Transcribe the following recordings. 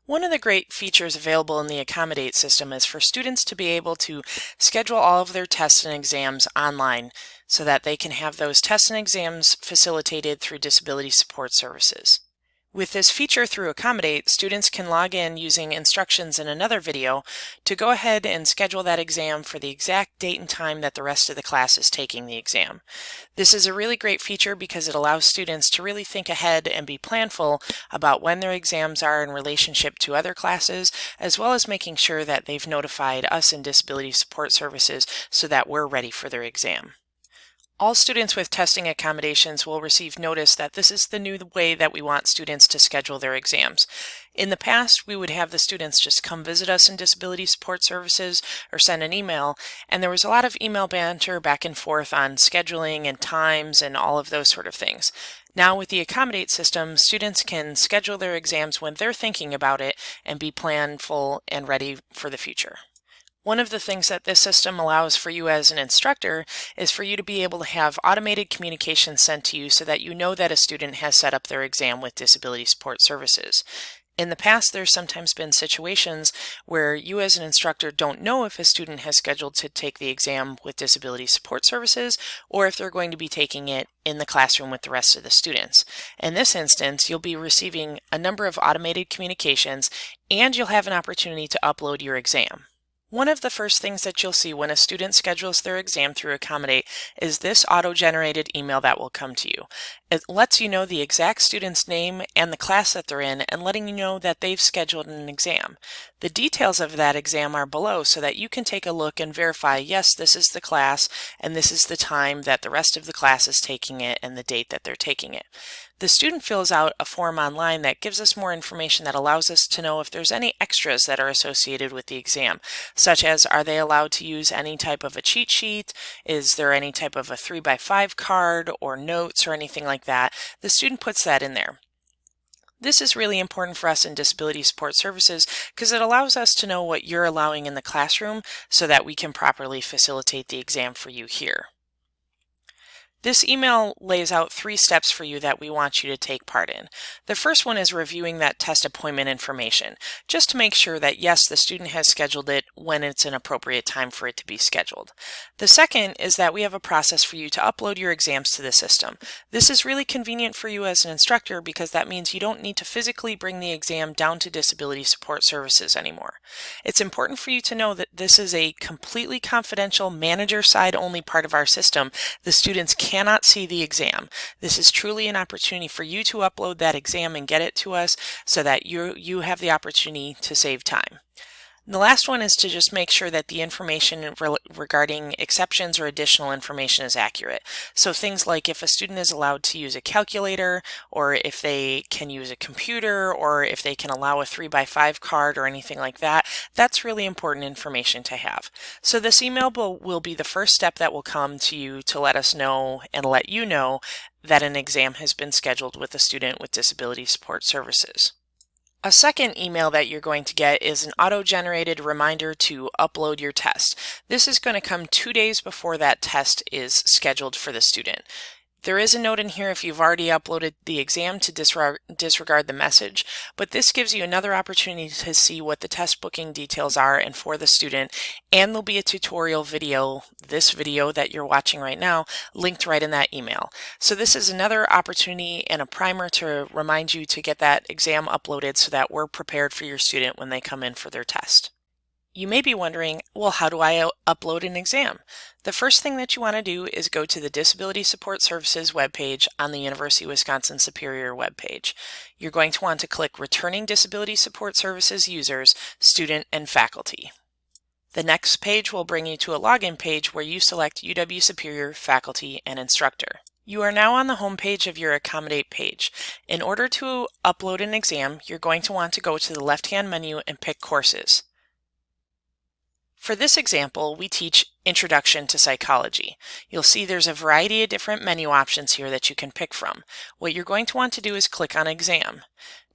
One of the great features available in the Accommodate system is for students to be able to schedule all of their tests and exams online so that they can have those tests and exams facilitated through disability support services. With this feature through Accommodate, students can log in using instructions in another video to go ahead and schedule that exam for the exact date and time that the rest of the class is taking the exam. This is a really great feature because it allows students to really think ahead and be planful about when their exams are in relationship to other classes, as well as making sure that they've notified us in Disability Support Services so that we're ready for their exam. All students with testing accommodations will receive notice that this is the new way that we want students to schedule their exams. In the past, we would have the students just come visit us in Disability Support Services or send an email, and there was a lot of email banter back and forth on scheduling and times and all of those sort of things. Now with the Accommodate system, students can schedule their exams when they're thinking about it and be planful and ready for the future. One of the things that this system allows for you as an instructor is for you to be able to have automated communication sent to you so that you know that a student has set up their exam with Disability Support Services. In the past, there's sometimes been situations where you as an instructor don't know if a student has scheduled to take the exam with Disability Support Services or if they're going to be taking it in the classroom with the rest of the students. In this instance, you'll be receiving a number of automated communications and you'll have an opportunity to upload your exam. One of the first things that you'll see when a student schedules their exam through Accommodate is this auto-generated email that will come to you. It lets you know the exact student's name and the class that they're in and letting you know that they've scheduled an exam. The details of that exam are below so that you can take a look and verify, yes, this is the class and this is the time that the rest of the class is taking it and the date that they're taking it. The student fills out a form online that gives us more information that allows us to know if there's any extras that are associated with the exam, such as are they allowed to use any type of a cheat sheet, is there any type of a 3x5 card or notes or anything like that. The student puts that in there. This is really important for us in Disability Support Services because it allows us to know what you're allowing in the classroom so that we can properly facilitate the exam for you here. This email lays out 3 steps for you that we want you to take part in. The first one is reviewing that test appointment information, just to make sure that yes, the student has scheduled it when it's an appropriate time for it to be scheduled. The second is that we have a process for you to upload your exams to the system. This is really convenient for you as an instructor because that means you don't need to physically bring the exam down to Disability Support Services anymore. It's important for you to know that this is a completely confidential manager side only part of our system. The students cannot see the exam. This is truly an opportunity for you to upload that exam and get it to us so that you have the opportunity to save time. The last one is to just make sure that the information regarding exceptions or additional information is accurate. So things like if a student is allowed to use a calculator, or if they can use a computer, or if they can allow a 3x5 card or anything like that, that's really important information to have. So this email will be the first step that will come to you to let us know and let you know that an exam has been scheduled with a student with Disability Support Services. A second email that you're going to get is an auto-generated reminder to upload your test. This is going to come 2 days before that test is scheduled for the student. There is a note in here if you've already uploaded the exam to disregard the message, but this gives you another opportunity to see what the test booking details are and for the student, and there'll be a tutorial video, this video that you're watching right now, linked right in that email. So this is another opportunity and a primer to remind you to get that exam uploaded so that we're prepared for your student when they come in for their test. You may be wondering, well, how do I upload an exam? The first thing that you want to do is go to the Disability Support Services webpage on the University of Wisconsin Superior webpage. You're going to want to click Returning Disability Support Services Users, Student and Faculty. The next page will bring you to a login page where you select UW Superior Faculty and Instructor. You are now on the home page of your Accommodate page. In order to upload an exam, you're going to want to go to the left-hand menu and pick Courses. For this example, we teach Introduction to Psychology. You'll see there's a variety of different menu options here that you can pick from. What you're going to want to do is click on Exam.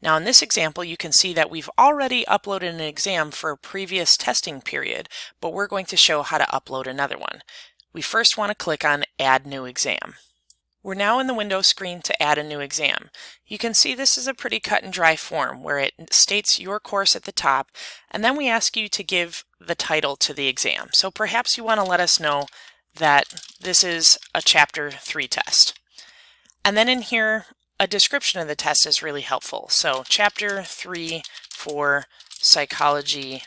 Now in this example, you can see that we've already uploaded an exam for a previous testing period, but we're going to show how to upload another one. We first want to click on Add New Exam. We're now in the window screen to add a new exam. You can see this is a pretty cut and dry form where it states your course at the top, and then we ask you to give the title to the exam. So perhaps you want to let us know that this is a Chapter 3 test. And then in here, a description of the test is really helpful. So Chapter 3 for Psychology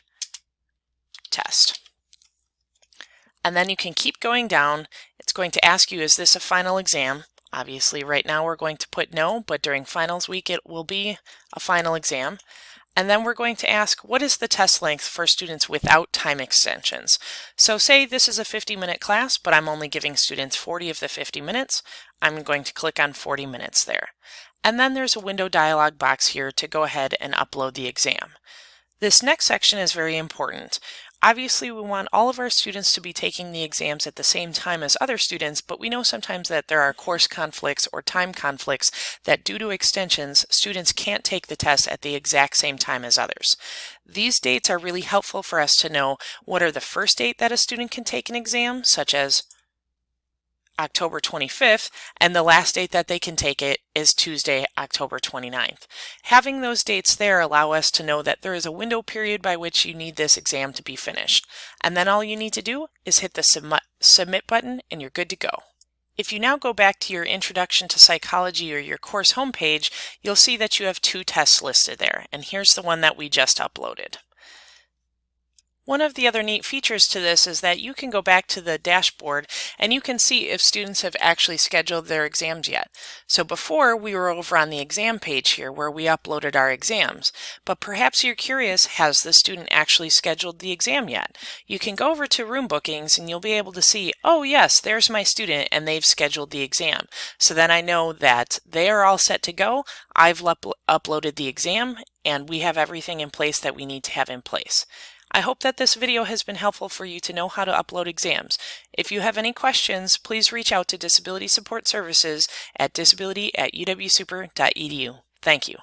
test. And then you can keep going down. It's going to ask you, is this a final exam? Obviously, right now we're going to put no, but during finals week it will be a final exam. And then we're going to ask, what is the test length for students without time extensions? So say this is a 50-minute class, but I'm only giving students 40 of the 50 minutes. I'm going to click on 40 minutes there. And then there's a window dialog box here to go ahead and upload the exam. This next section is very important. Obviously, we want all of our students to be taking the exams at the same time as other students, but we know sometimes that there are course conflicts or time conflicts that due to extensions, students can't take the test at the exact same time as others. These dates are really helpful for us to know what are the first date that a student can take an exam, such as October 25th, and the last date that they can take it is Tuesday, October 29th. Having those dates there allow us to know that there is a window period by which you need this exam to be finished. And then all you need to do is hit the submit button and you're good to go. If you now go back to your Introduction to Psychology or your course homepage, you'll see that you have 2 tests listed there, and here's the one that we just uploaded. One of the other neat features to this is that you can go back to the dashboard and you can see if students have actually scheduled their exams yet. So before we were over on the exam page here where we uploaded our exams, but perhaps you're curious, has the student actually scheduled the exam yet? You can go over to room bookings and you'll be able to see, oh yes, there's my student and they've scheduled the exam. So then I know that they are all set to go. I've uploaded the exam and we have everything in place that we need to have in place. I hope that this video has been helpful for you to know how to upload exams. If you have any questions, please reach out to Disability Support Services at disability@uwsuper.edu. Thank you.